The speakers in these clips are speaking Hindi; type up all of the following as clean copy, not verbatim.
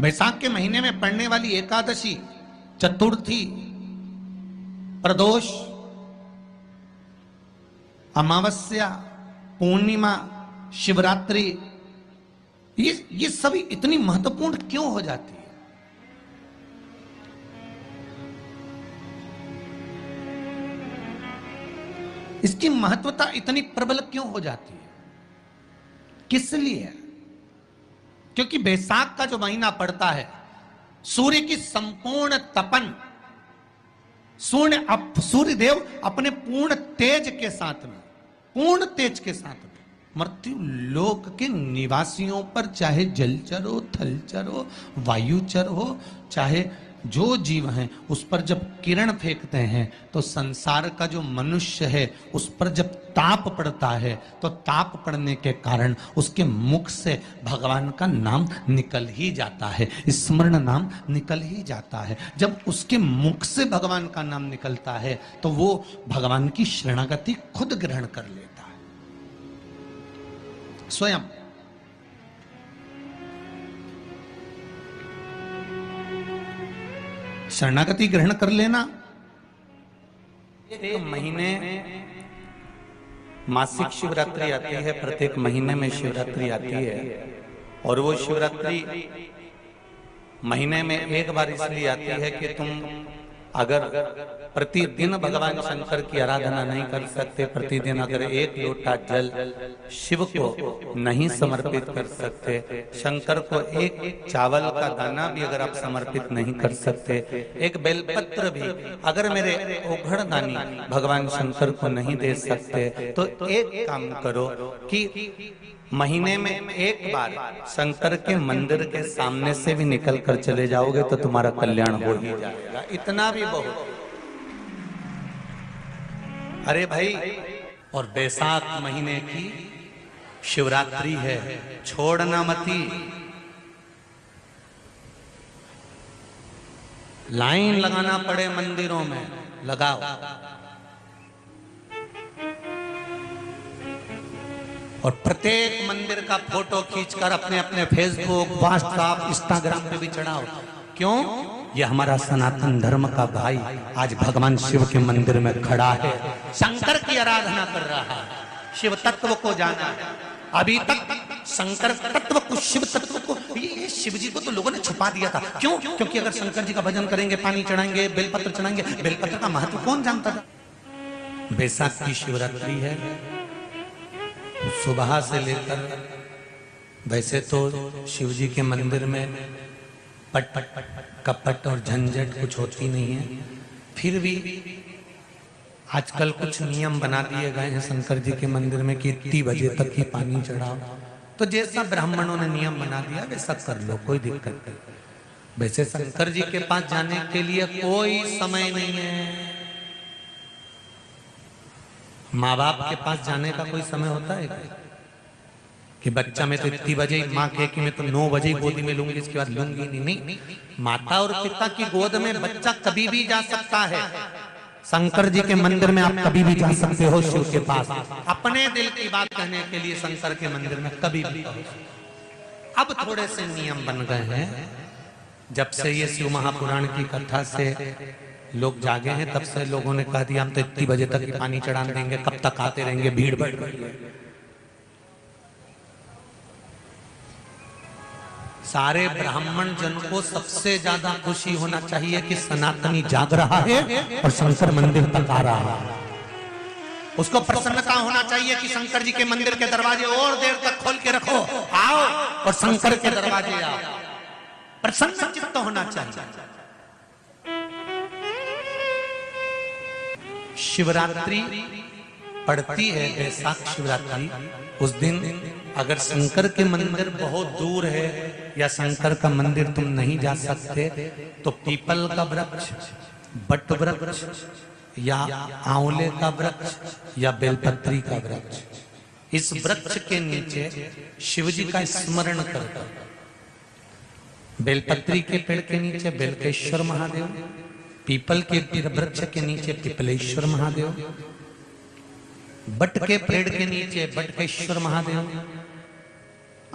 बैसाख के महीने में पड़ने वाली एकादशी, चतुर्थी, प्रदोष, अमावस्या, पूर्णिमा, शिवरात्रि, ये सभी इतनी महत्वपूर्ण क्यों हो जाती है? इसकी महत्वता इतनी प्रबल क्यों हो जाती है? किस लिए? क्योंकि बैसाख का जो महीना पड़ता है, सूर्य की संपूर्ण तपन, सूर्य देव अपने पूर्ण तेज के साथ में, पूर्ण तेज के साथ में मृत्यु लोक के निवासियों पर, चाहे जलचर हो, थलचर हो, वायुचर हो, चाहे जो जीव हैं, उस पर जब किरण फेंकते हैं तो संसार का जो मनुष्य है उस पर जब ताप पड़ता है तो ताप पड़ने के कारण उसके मुख से भगवान का नाम निकल ही जाता है, स्मरण नाम निकल ही जाता है। जब उसके मुख से भगवान का नाम निकलता है तो वो भगवान की शरणागति खुद ग्रहण कर लेता है स्वयं। शरणागति ग्रहण कर लेना। एक महीने मासिक शिवरात्रि आती है, प्रत्येक महीने में शिवरात्रि आती है, और वो शिवरात्रि महीने में एक बार इसलिए आती है कि तुम अगर प्रतिदिन भगवान शंकर की आराधना नहीं कर सकते, प्रतिदिन अगर एक लोटा जल शिव को नहीं समर्पित कर सकते, शंकर को एक चावल का दाना भी अगर आप समर्पित नहीं कर सकते, एक बेलपत्र भी अगर मेरे ओघड़दानी भगवान शंकर को नहीं दे सकते, तो एक काम करो कि महीने में एक बार शंकर के मंदिर के सामने से भी निकल कर चले जाओगे तो तुम्हारा कल्याण हो ही जाएगा। इतना भी बहुत। अरे भाई, और बैसाख महीने की शिवरात्रि है, छोड़ना मती। लाइन लगाना पड़े मंदिरों में, लगाओ। और प्रत्येक मंदिर का फोटो खींचकर अपने अपने फेसबुक, व्हाट्सएप, इंस्टाग्राम पे भी चढ़ाओ। क्यों? ये हमारा सनातन धर्म का भाई आज भगवान शिव के मंदिर में खड़ा है, शंकर की आराधना कर रहा है, शिव तत्व को जाना है। अभी तक शंकर तत्व को, शिव तत्व को, ये शिव जी को तो लोगों ने छुपा दिया था। क्यों? क्योंकि अगर शंकर जी का भजन करेंगे, पानी चढ़ाएंगे, बेलपत्र चढ़ाएंगे, बेलपत्र का महत्व कौन जानता था? बैसाख की शिवरात्रि है, सुबह से लेकर, वैसे तो शिव जी के मंदिर में पट कपट और झंझट कुछ होती नहीं है, फिर भी आजकल कुछ नियम बना दिए गए हैं शंकर जी के मंदिर में कि इतनी बजे तक ही पानी चढ़ाओ। तो जैसा ब्राह्मणों ने नियम बना दिया वैसा कर लो, कोई दिक्कत नहीं। वैसे शंकर जी के पास जाने के लिए कोई समय नहीं है। माँ बाप के पास जाने का कोई समय होता है कि बच्चा मैं तो इतनी बजे, माँ कहे कि मैं तो 9 बजे गोदी में लूंगी, इसके बाद लूंगी नहीं। माता और पिता की गोद में बच्चा कभी भी जा सकता है। शंकर जी के मंदिर में आप कभी भी जा सकते हो, शिव के पास अपने दिल की बात कहने के लिए शंकर के मंदिर में कभी भी। अब थोड़े से नियम बन गए हैं, जब से ये शिव महापुराण की कथा से लोग जागे हैं तब से लोगों ने कह दिया हम तो इतनी बजे तक ही पानी चढ़ा देंगे, कब तक आते रहेंगे, भीड़ बढ़ गई। सारे ब्राह्मण जन को सबसे ज्यादा खुशी होना चाहिए कि सनातनी जाग रहा है और शंकर मंदिर तक आ रहा है। उसको प्रसन्नता होना चाहिए कि शंकर जी के मंदिर के दरवाजे और देर तक खोल के रखो, आओ और शंकर के दरवाजे आओ। प्रसन्न चित्त होना चाहिए। शिवरात्रि पड़ती है, बैसाख शिवरात्रि, उस दिन अगर शंकर के मंदिर बहुत दूर है या शंकर का मंदिर तुम नहीं जा सकते तो पीपल का वृक्ष, बट वृक्ष या आंवले का वृक्ष या बेलपत्री का वृक्ष, इस वृक्ष के नीचे शिव जी का स्मरण करकर, बेलपत्री के पेड़ के नीचे बेलकेश्वर महादेव, पीपल के वृक्ष के नीचे पिपलेश्वर महादेव, बट के पेड़ के नीचे बटकेश्वर महादेव,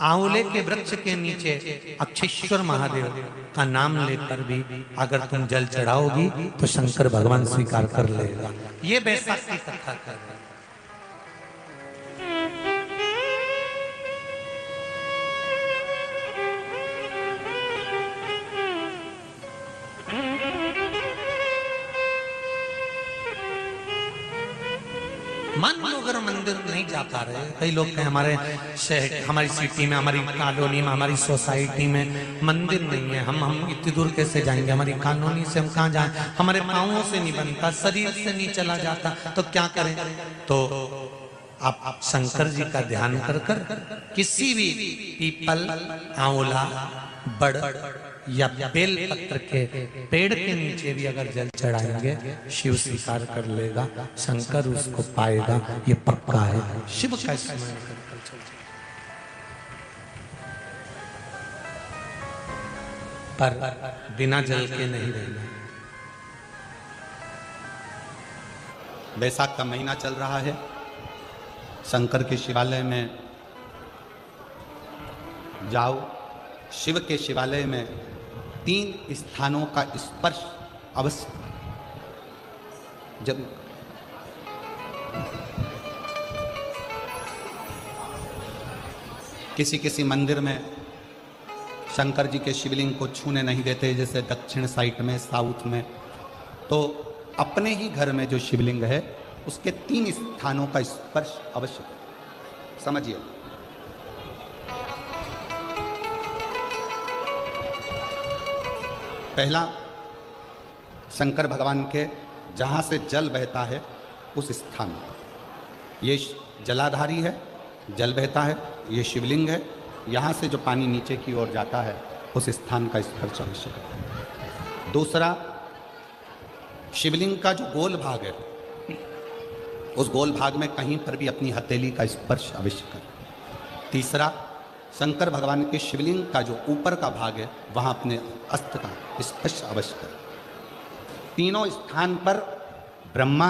आंवले के वृक्ष के नीचे अक्षेश्वर महादेव का नाम लेकर भी अगर तुम जल चढ़ाओगी तो शंकर भगवान स्वीकार कर लेगा। ये बैसाख की कथा कर रहे हैं। मान लो अगर मंदिर नहीं जा पा रहे, कई लोग हैं हमारे शहर, हमारी सिटी में, हमारी कॉलोनी में, हमारी सोसाइटी में मंदिर नहीं है, हम इतनी दूर कैसे जाएंगे, हमारी कॉलोनी से हम कहाँ जाएं, हमारे पाँवों से नहीं बनता, शरीर से नहीं चला जाता, तो क्या करें? तो आप शंकर जी का ध्यान कर कर किसी भी पीपल, आंवला, बड़ या बेल पत्र के पेड़ के नीचे भी अगर जल चढ़ाएंगे शिव स्वीकार कर लेगा, शंकर उसको पाएगा, ये पक्का है। शिव का स्मरण कर पर बिना जल के नहीं रहना। बैसाख का महीना चल रहा है, शंकर के शिवालय में जाओ। शिव के शिवालय में 3 स्थानों का स्पर्श अवश्य। जब किसी मंदिर में शंकर जी के शिवलिंग को छूने नहीं देते, जैसे दक्षिण साइड में, साउथ में, तो अपने ही घर में जो शिवलिंग है उसके 3 स्थानों का स्पर्श अवश्य समझिए। पहला, शंकर भगवान के जहाँ से जल बहता है उस स्थान पर, ये जलाधारी है, जल बहता है, ये शिवलिंग है, यहाँ से जो पानी नीचे की ओर जाता है उस स्थान का स्पर्श अवश्य करें। दूसरा, शिवलिंग का जो गोल भाग है उस गोल भाग में कहीं पर भी अपनी हथेली का स्पर्श अवश्य करें। तीसरा, शंकर भगवान के शिवलिंग का जो ऊपर का भाग है वहाँ अपने अस्त्र का स्पर्श अवश्य करें। तीनों स्थान पर ब्रह्मा,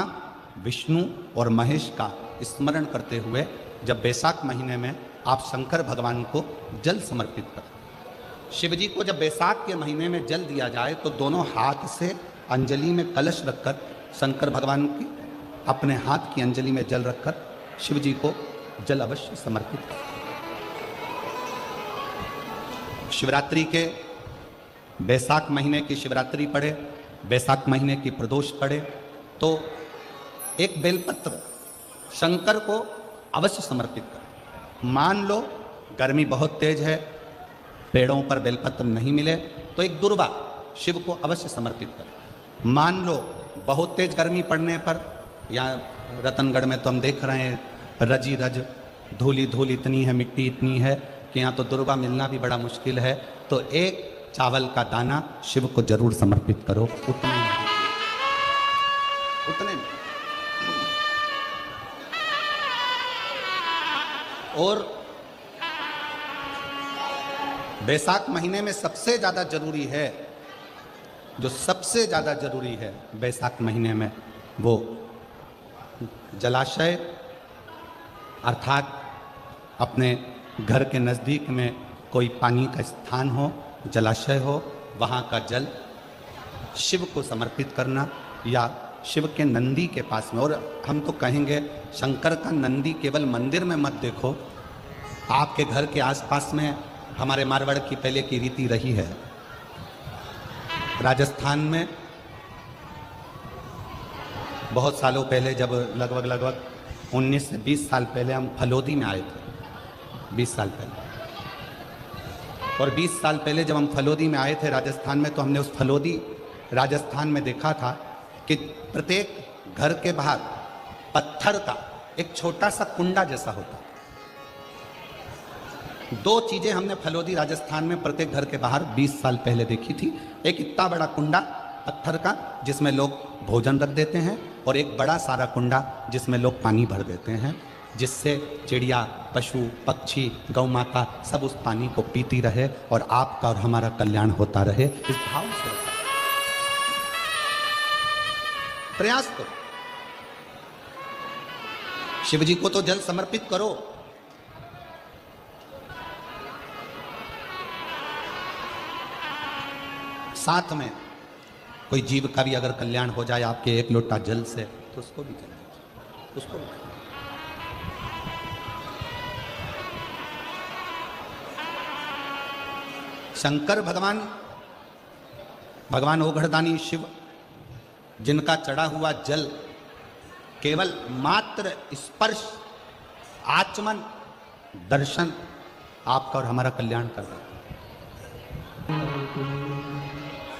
विष्णु और महेश का स्मरण करते हुए जब बैसाख महीने में आप शंकर भगवान को जल समर्पित करें। शिव जी को जब बैसाख के महीने में जल दिया जाए तो दोनों हाथ से अंजलि में कलश रखकर शंकर भगवान की अपने हाथ की अंजलि में जल रखकर शिव जी को जल अवश्य समर्पित करें। शिवरात्रि के बैसाख महीने की शिवरात्रि पड़े, बैसाख महीने की प्रदोष पड़े तो एक बेलपत्र शंकर को अवश्य समर्पित करें। मान लो गर्मी बहुत तेज है, पेड़ों पर बेलपत्र नहीं मिले तो एक दुर्वा शिव को अवश्य समर्पित करें। मान लो बहुत तेज गर्मी पड़ने पर, यहाँ रतनगढ़ में तो हम देख रहे हैं रजी रज, धूली धूल इतनी है, मिट्टी इतनी है कि यहाँ तो दुर्वा मिलना भी बड़ा मुश्किल है, तो एक चावल का दाना शिव को जरूर समर्पित करो, उतने में। और बैसाख महीने में सबसे ज़्यादा जरूरी है, जो सबसे ज़्यादा जरूरी है बैसाख महीने में, वो जलाशय अर्थात अपने घर के नज़दीक में कोई पानी का स्थान हो, जलाशय हो, वहाँ का जल शिव को समर्पित करना, या शिव के नंदी के पास में। और हम तो कहेंगे शंकर का नंदी केवल मंदिर में मत देखो, आपके घर के आसपास में हमारे मारवाड़ की पहले की रीति रही है। राजस्थान में बहुत सालों पहले, जब लगभग 19 से 20 साल पहले हम फलोदी में आए थे, 20 साल पहले, और 20 साल पहले जब हम फलोदी में आए थे राजस्थान में, तो हमने उस फलोदी राजस्थान में देखा था कि प्रत्येक घर के बाहर पत्थर का एक छोटा सा कुंडा जैसा होता। 2 चीजें हमने फलोदी राजस्थान में प्रत्येक घर के बाहर 20 साल पहले देखी थी। एक इतना बड़ा कुंडा पत्थर का जिसमें लोग भोजन रख देते हैं, और एक बड़ा सारा कुंडा जिसमें लोग पानी भर देते हैं, जिससे चिड़िया, पशु, पक्षी, गौ माता सब उस पानी को पीती रहे और आपका और हमारा कल्याण होता रहे। इस भाव से प्रयास करो। शिव जी को तो जल समर्पित करो, साथ में कोई जीव का भी अगर कल्याण हो जाए आपके एक लोटा जल से, तो उसको भी करना चाहिए, उसको भी करना। शंकर भगवान ओघड़दानी शिव, जिनका चढ़ा हुआ जल केवल मात्र स्पर्श, आचमन, दर्शन आपका और हमारा कल्याण कर रहा है।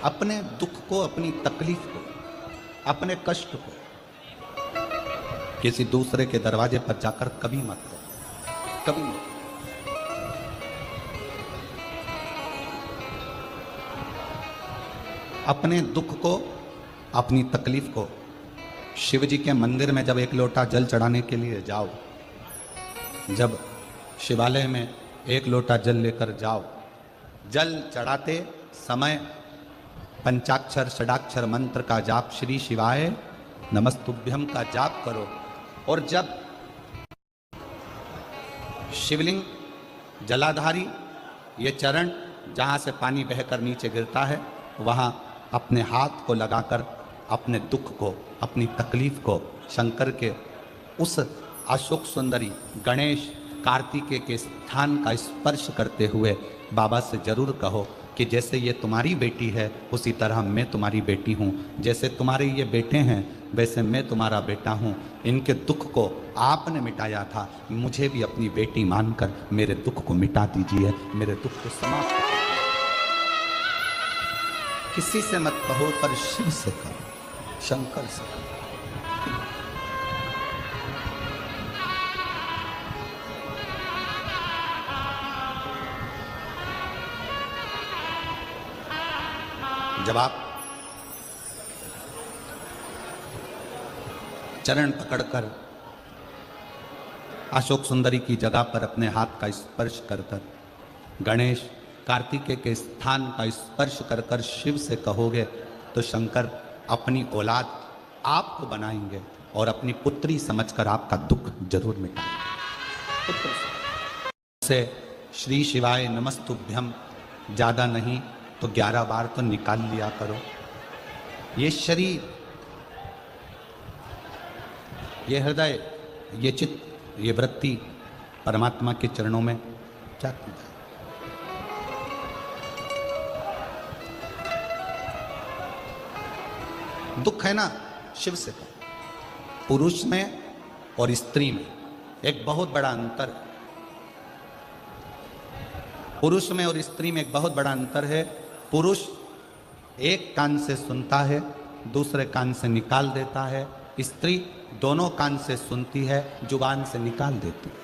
अपने दुख को, अपनी तकलीफ को, अपने कष्ट को किसी दूसरे के दरवाजे पर जाकर कभी मत करो, कभी मत। अपने दुख को, अपनी तकलीफ को शिव जी के मंदिर में जब एक लोटा जल चढ़ाने के लिए जाओ, जब शिवालय में एक लोटा जल लेकर जाओ, जल चढ़ाते समय पंचाक्षर षडाक्षर मंत्र का जाप, श्री शिवाय नमस्तुभ्यम का जाप करो। और जब शिवलिंग, जलाधारी, ये चरण जहाँ से पानी बहकर नीचे गिरता है, वहाँ अपने हाथ को लगाकर अपने दुख को, अपनी तकलीफ को शंकर के उस अशोक सुंदरी गणेश कार्तिकेय के स्थान का स्पर्श करते हुए बाबा से जरूर कहो कि जैसे ये तुम्हारी बेटी है उसी तरह मैं तुम्हारी बेटी हूँ, जैसे तुम्हारे ये बेटे हैं वैसे मैं तुम्हारा बेटा हूँ। इनके दुख को आपने मिटाया था, मुझे भी अपनी बेटी मानकर मेरे दुख को मिटा दीजिए, मेरे दुख को समाप्त कर दीजिए। किसी से मत कहो पर शिव से कहो, शंकर से कहो। जब आप चरण पकड़कर अशोक सुंदरी की जगह पर अपने हाथ का स्पर्श कर कर गणेश कार्तिकेय के स्थान का स्पर्श कर कर शिव से कहोगे, तो शंकर अपनी औलाद आपको बनाएंगे और अपनी पुत्री समझकर आपका दुख जरूर मिटाएंगे। से श्री शिवाय नमस्तुभ्यम ज़्यादा नहीं तो 11 बार तो निकाल लिया करो। ये शरीर, ये हृदय, ये चित्त, ये वृत्ति परमात्मा के चरणों में क्या की जाए। दुख है ना, शिव से कहो। पुरुष में और स्त्री में एक बहुत बड़ा अंतर है। पुरुष में और स्त्री में एक बहुत बड़ा अंतर है। पुरुष एक कान से सुनता है, दूसरे कान से निकाल देता है। स्त्री दोनों कान से सुनती है, जुबान से निकाल देती है।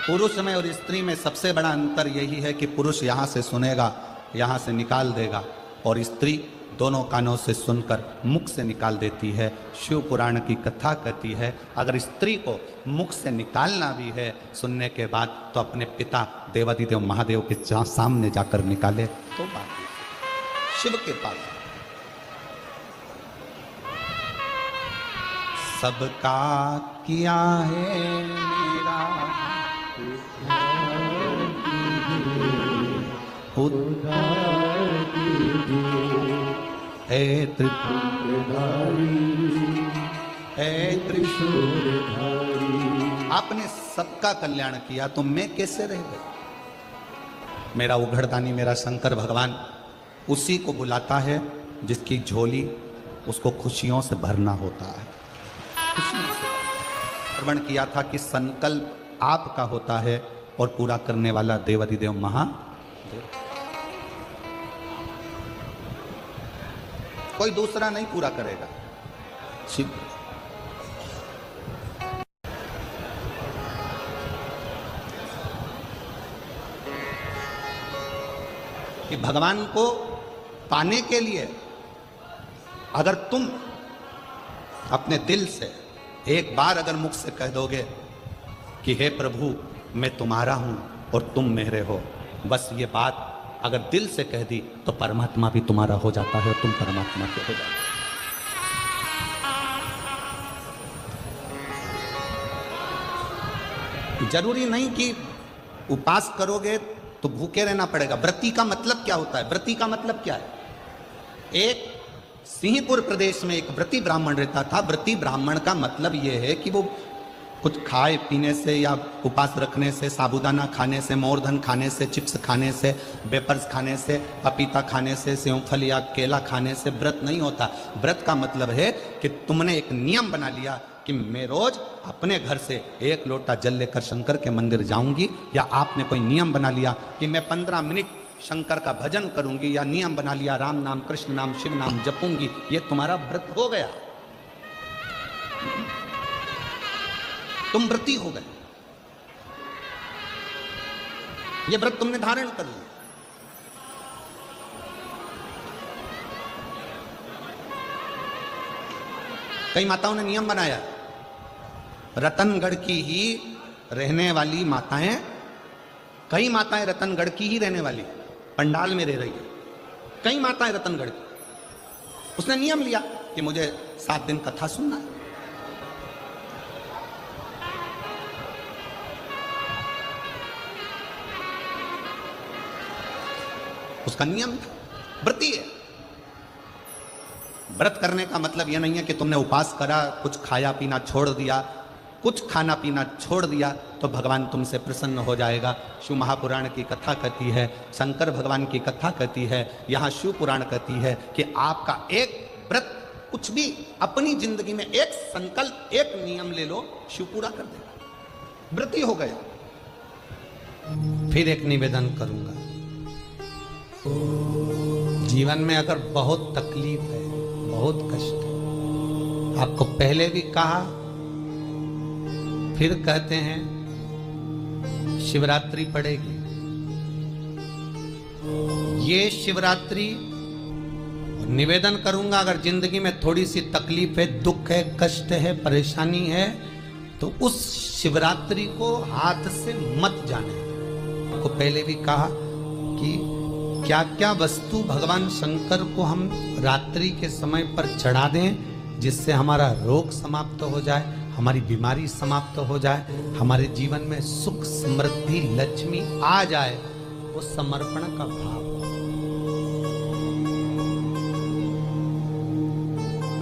पुरुष में और स्त्री में सबसे बड़ा अंतर यही है कि पुरुष यहाँ से सुनेगा, यहाँ से निकाल देगा, और स्त्री दोनों कानों से सुनकर मुख से निकाल देती है। शिव पुराण की कथा कहती है, अगर स्त्री को मुख से निकालना भी है सुनने के बाद, तो अपने पिता देवादिदेव महादेव के सामने जाकर निकाले तो बात शिव के पास। सबका किया है मेरा उद्धार हे त्रिपुरधारी, हे त्रिशूलधारी। आपने सबका कल्याण किया तो मैं कैसे रह गई। मेरा उघड़दानी, मेरा शंकर भगवान उसी को बुलाता है जिसकी झोली उसको खुशियों से भरना होता है। श्रवण किया था कि संकल्प आपका होता है और पूरा करने वाला देवादिदेव महादेव। कोई दूसरा नहीं पूरा करेगा, शिव। कि भगवान को पाने के लिए अगर तुम अपने दिल से एक बार अगर मुख से कह दोगे कि हे प्रभु मैं तुम्हारा हूं और तुम मेरे हो, बस ये बात अगर दिल से कह दी तो परमात्मा भी तुम्हारा हो जाता है और तुम परमात्मा के हो जाते हो। जरूरी नहीं कि उपास करोगे तो भूखे रहना पड़ेगा। व्रती का मतलब क्या होता है? व्रती का मतलब क्या है? एक सिंहपुर प्रदेश में एक व्रती ब्राह्मण रहता था। व्रती ब्राह्मण का मतलब यह है कि वो कुछ खाए पीने से या उपास रखने से, साबूदाना खाने से, मोरधन खाने से, चिप्स खाने से, वेपर्स खाने से, पपीता खाने से, सेवफल या केला खाने से व्रत नहीं होता। व्रत का मतलब है कि तुमने एक नियम बना लिया कि मैं रोज अपने घर से 1 लोटा जल लेकर शंकर के मंदिर जाऊंगी, या आपने कोई नियम बना लिया कि मैं 15 मिनट शंकर का भजन करूंगी, या नियम बना लिया राम नाम, कृष्ण नाम, शिव नाम जपूंगी, ये तुम्हारा व्रत हो गया, तुम व्रती हो गए, ये व्रत तुमने धारण कर लिया। कई माताओं ने नियम बनाया, रतनगढ़ की ही रहने वाली माताएं, कई माताएं रतनगढ़ की ही रहने वाली पंडाल में रह रही है, कई माताएं रतनगढ़ की। उसने नियम लिया कि मुझे 7 दिन कथा सुनना है। उसका नियम व्रती है। व्रत करने का मतलब यह नहीं है कि तुमने उपास करा, कुछ खाया पीना छोड़ दिया, कुछ खाना पीना छोड़ दिया तो भगवान तुमसे प्रसन्न हो जाएगा। शिव महापुराण की कथा कहती है, शंकर भगवान की कथा कहती है, यहाँ शिव पुराण कहती है कि आपका एक व्रत, कुछ भी अपनी जिंदगी में एक संकल्प, एक नियम ले लो, शिव पूरा कर देगा, व्रती हो गया। फिर एक निवेदन करूंगा, जीवन में अगर बहुत तकलीफ है, बहुत कष्ट है, आपको पहले भी कहा फिर कहते हैं, शिवरात्रि पड़ेगी। ये शिवरात्रि निवेदन करूंगा, अगर जिंदगी में थोड़ी सी तकलीफ है, दुख है, कष्ट है, परेशानी है, तो उस शिवरात्रि को हाथ से मत जाने। आपको पहले भी कहा कि क्या क्या वस्तु भगवान शंकर को हम रात्रि के समय पर चढ़ा दें, जिससे हमारा रोग समाप्त हो जाए, हमारी बीमारी समाप्त हो जाए, हमारे जीवन में सुख समृद्धि लक्ष्मी आ जाए, वो समर्पण का भाव।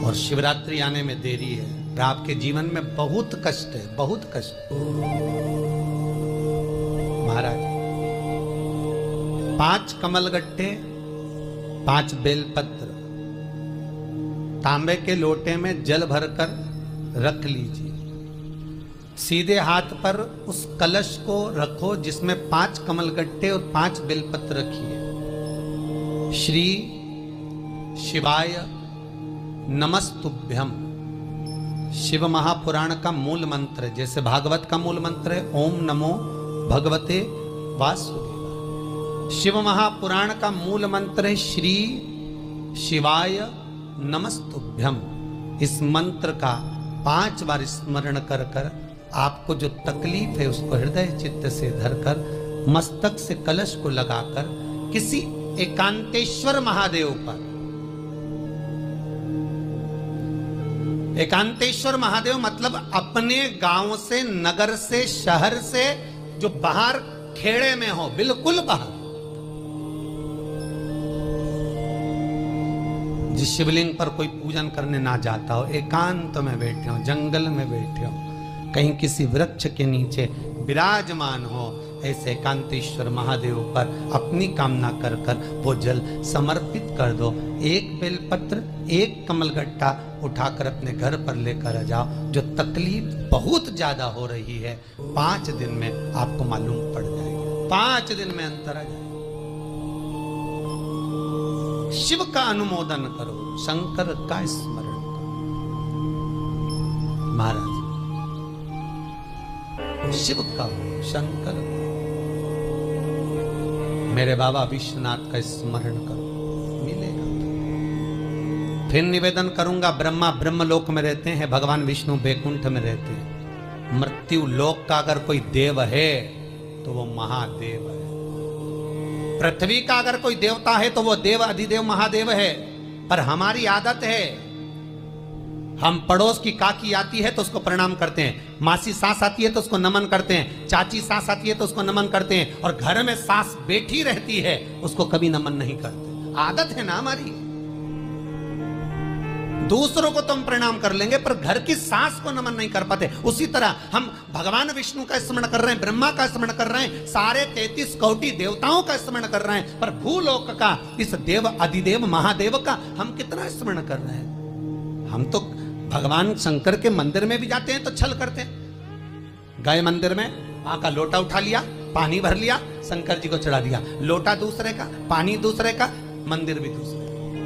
और शिवरात्रि आने में देरी है, आपके जीवन में बहुत कष्ट है, बहुत कष्ट। महाराज 5 कमलगट्टे, 5 बेलपत्र तांबे के लोटे में जल भरकर रख लीजिए। सीधे हाथ पर उस कलश को रखो जिसमें 5 कमलगट्टे और 5 बेलपत्र रखिए। श्री शिवाय नमस्तुभ्यम, शिव महापुराण का मूल मंत्र, जैसे भागवत का मूल मंत्र है ओम नमो भगवते वासुदेवाय। शिव महापुराण का मूल मंत्र है श्री शिवाय नमस्तुभ्यम। इस मंत्र का 5 बार स्मरण कर कर आपको जो तकलीफ है उसको हृदय चित्त से धरकर मस्तक से कलश को लगाकर किसी एकांतेश्वर महादेव पर, एकांतेश्वर महादेव मतलब अपने गांव से, नगर से, शहर से जो बाहर खेड़े में हो, बिल्कुल बाहर, जिस शिवलिंग पर कोई पूजन करने ना जाता हो, एकांत में बैठे हो, जंगल में बैठे हो, कहीं किसी वृक्ष के नीचे विराजमान हो, ऐसे एकांतेश्वर महादेव पर अपनी कामना कर कर वो जल समर्पित कर दो। 1 बेलपत्र, 1 कमलगट्टा उठाकर अपने घर पर लेकर आ जाओ। जो तकलीफ बहुत ज्यादा हो रही है 5 दिन में आपको मालूम पड़ जाएगी, 5 दिन में अंतर आ जाएगा। शिव का अनुमोदन करो, शंकर का स्मरण करो। महाराज शिव का हो, शंकर का, मेरे बाबा विश्वनाथ का स्मरण करो, मिलेगा। फिर निवेदन करूंगा, ब्रह्मा ब्रह्मलोक में रहते हैं, भगवान विष्णु बैकुंठ में रहते हैं। मृत्यु लोक का अगर कोई देव है तो वो महादेव है। पृथ्वी का अगर कोई देवता है तो वो देव अधिदेव महादेव है। पर हमारी आदत है हम पड़ोस की काकी आती है तो उसको प्रणाम करते हैं, मासी सास आती है तो उसको नमन करते हैं, चाची सास आती है तो उसको नमन करते हैं, और घर में सास बैठी रहती है उसको कभी नमन नहीं करते। आदत है ना हमारी। दूसरों को तो हम प्रणाम कर लेंगे पर घर की सास को नमन नहीं कर पाते। उसी तरह हम भगवान विष्णु का स्मरण कर रहे हैं, ब्रह्मा का स्मरण कर रहे हैं, सारे 33 कोटि देवताओं का स्मरण कर रहे हैं, पर भूलोक का इस देव अधिदेव महादेव का हम कितना स्मरण कर रहे हैं। हम तो भगवान शंकर के मंदिर में भी जाते हैं तो छल करते हैं। गए मंदिर में, वहां का लोटा उठा लिया, पानी भर लिया, शंकर जी को चढ़ा दिया। लोटा दूसरे का, पानी दूसरे का, मंदिर भी दूसरे,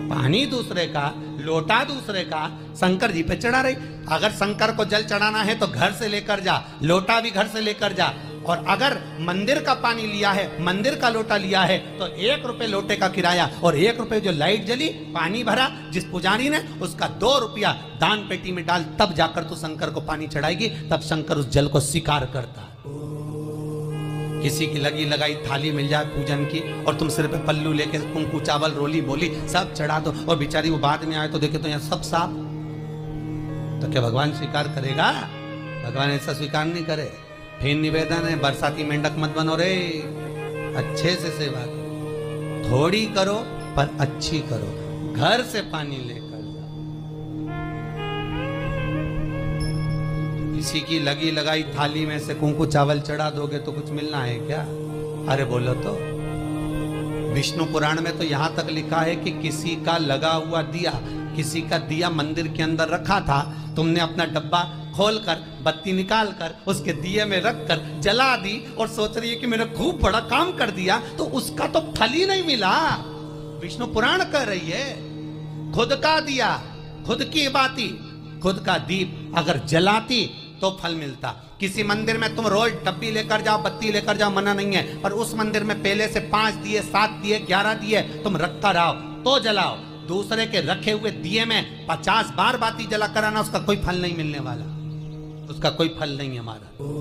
पानी दूसरे का, लोटा दूसरे का, शंकर जी पे चढ़ा रही। अगर शंकर को जल चढ़ाना है तो घर से लेकर जा, लोटा भी घर से लेकर जा। और अगर मंदिर का पानी लिया है, मंदिर का लोटा लिया है तो 1 रुपए लोटे का किराया, और 1 रुपए जो लाइट जली, पानी भरा जिस पुजारी ने, उसका 2 रुपया दान पेटी में डाल, तब जाकर तू शंकर को पानी चढ़ाएगी, तब शंकर उस जल को स्वीकार करता। किसी की लगी लगाई थाली मिल जाए पूजन की और तुम सिर पे पल्लू लेके कुंकू चावल रोली बोली सब चढ़ा दो, और बेचारी वो बाद में आए तो देखे तो यहाँ सब साफ, तो क्या भगवान स्वीकार करेगा? भगवान ऐसा स्वीकार नहीं करे। फिर निवेदन है, बरसाती मेंढक मत बनो रे, अच्छे से सेवा करो, थोड़ी करो पर अच्छी करो, घर से पानी लेकर किसी की लगी लगाई थाली में से कुंकू चावल चढ़ा दोगे तो कुछ मिलना है क्या? अरे बोलो तो। विष्णु पुराण में तो यहां तक लिखा है कि किसी का लगा हुआ दिया, किसी का दिया मंदिर के अंदर रखा था, तुमने अपना डब्बा खोलकर बत्ती निकाल कर उसके दिए में रखकर जला दी और सोच रही है कि मैंने खूब बड़ा काम कर दिया, तो उसका तो फल ही नहीं मिला। विष्णु पुराण कह रही है, खुद का दिया, खुद की बाती, खुद का दीप अगर जलाती तो फल मिलता। किसी मंदिर में तुम रोज डब्बी लेकर जाओ, बत्ती लेकर जाओ, मना नहीं है, पर उस मंदिर में पहले से 5 दिए, 7 दिए, 11 दिए तुम रखकर आओ तो जलाओ। दूसरे के रखे हुए दिए में 50 बार बाती जला कर आना, उसका कोई फल नहीं मिलने वाला, उसका कोई फल नहीं है हमारा।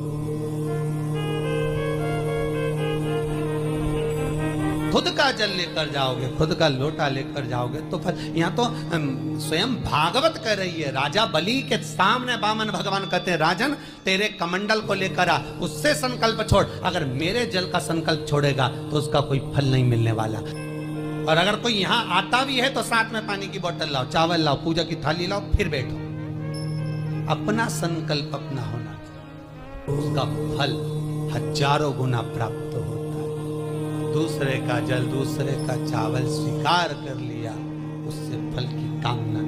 खुद का जल लेकर जाओगे, खुद का लोटा लेकर जाओगे तो फल। यहाँ तो स्वयं भागवत कह रही है, राजा बलि के सामने वामन भगवान कहते हैं, राजन तेरे कमंडल को लेकर आ, उससे संकल्प छोड़, अगर मेरे जल का संकल्प छोड़ेगा तो उसका कोई फल नहीं मिलने वाला। और अगर कोई यहाँ आता भी है तो साथ में पानी की बोतल लाओ, चावल लाओ, पूजा की थाली लाओ, फिर बैठो। अपना संकल्प अपना होना चाहिए, उसका फल हजारों गुना प्राप्त होता है। दूसरे का जल, दूसरे का चावल स्वीकार कर लिया, उससे फल की कामना